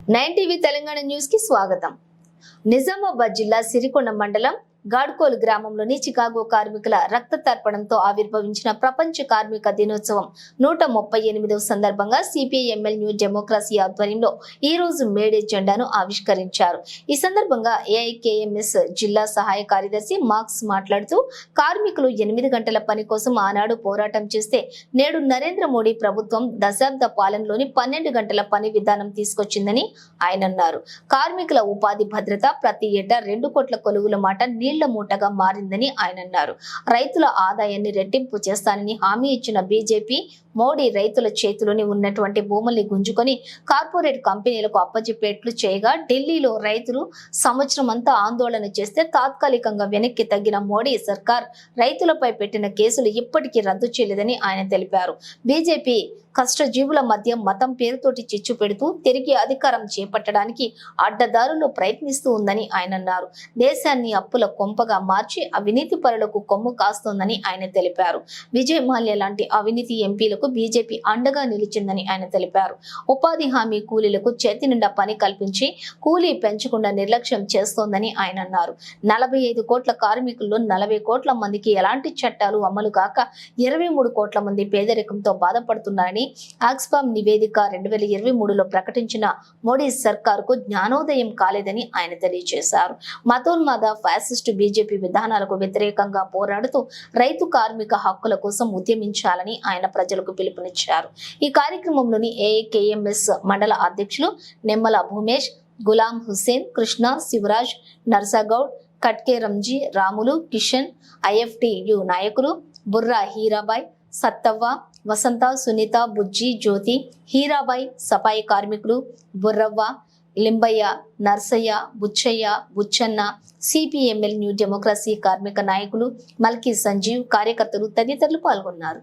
Nine TV Telangana news కి స్వాగతం. నిజామాబాద్ జిల్లా సిరికొండ మండలం గాడ్కోల్ గ్రామంలోని చికాగో కార్మికుల రక్త తర్పణంతో ఆవిర్భవించిన ప్రపంచ కార్మిక దినోత్సవం 138వ సందర్భంగా సిపిఐ-ఎంఎల్ న్యూ డెమోక్రసీ ఆధ్వర్యంలో ఈ రోజు మేడే జెండాను ఆవిష్కరించారు. ఈ సందర్భంగా ఏఐకేఎంఎస్ జిల్లా సహాయ కార్యదర్శి మార్క్స్ మాట్లాడుతూ కార్మికులు 8 గంటల పని కోసం ఆనాడు పోరాటం చేస్తే నేడు నరేంద్ర మోడీ ప్రభుత్వం దశాబ్ద పాలనలోని 12 గంటల పని విధానం తీసుకొచ్చిందని ఆయన అన్నారు. కార్మికుల ఉపాధి భద్రత ప్రతి ఏటా 2 కోట్ల కొలువుల మాట నీళ్ల మూటగా మారిందని ఆయన అన్నారు. రైతుల ఆదాయాన్ని రెట్టింపు చేస్తానని హామీ ఇచ్చిన బీజేపీ మోడీ రైతుల చేతిలోని ఉన్నటువంటి భూముల్ని గుంజుకొని కార్పొరేట్ కంపెనీలకు అప్పజెప్పేట్లు చేయగా ఢిల్లీలో రైతులు సంవత్సరం అంతా ఆందోళన చేస్తే తాత్కాలికంగా వెనక్కి తగ్గిన మోడీ సర్కార్ రైతులపై పెట్టిన కేసులు ఇప్పటికీ రద్దు చేయలేదని ఆయన తెలిపారు. బీజేపీ కష్టజీవుల మధ్య మతం పేరుతోటి చిచ్చు పెడుతూ తిరిగి అధికారం చేపట్టడానికి అడ్డదారులు ప్రయత్నిస్తూ ఉందని ఆయన అన్నారు. దేశాన్ని అప్పుల కొంపగా మార్చి అవినీతి పరులకు కొమ్ము కాస్తోందని ఆయన తెలిపారు. విజయ్ మాల్యా లాంటి అవినీతి ఎంపీలకు బీజేపీ అండగా నిలిచిందని ఆయన తెలిపారు. ఉపాధి హామీ కూలీలకు చేతి నిండా పని కల్పించి కూలీ పెంచకుండా నిర్లక్ష్యం చేస్తోందని ఆయన అన్నారు. 45 కోట్ల కార్మికుల్లో 40 కోట్ల మందికి ఎలాంటి చట్టాలు అమలు కాక 23 కోట్ల మంది పేదరికంతో బాధపడుతున్నారని ఆక్స్ఫామ్ నివేదిక 2023లో ప్రకటించిన మోడీ సర్కారుకు జ్ఞానోదయం కాలేదని ఆయన తెలియజేశారు. మతోన్మాద ఫ్యాసిస్టు బీజేపీ విధానాలకు వ్యతిరేకంగా పోరాడుతూ రైతు కార్మిక హక్కుల కోసం ఉద్యమించాలని ఆయన ప్రజలకు పిలుపునిచ్చారు. ఈ కార్యక్రమంలోని ఏఐకేఎంఎస్ మండల అధ్యక్షులు నెమ్మల భూమేష్, గులాం హుస్సేన్, కృష్ణ, శివరాజ్, నర్సాగౌడ్, కట్కే రంజీ, రాములు, కిషన్, ఐఎఫ్టియు నాయకులు బుర్రా హీరాబాయ్, సత్తవ్వ, వసంత, సునీత, బుజ్జి, జ్యోతి, హీరాబాయ్, సఫాయి కార్మికులు Burravva, Limbayya, Narsayya, Buchayya, Buchanna, CPI ML new democracy కార్మిక నాయకులు మల్కీ సంజీవ్, కార్యకర్తలు తదితరులు పాల్గొన్నారు.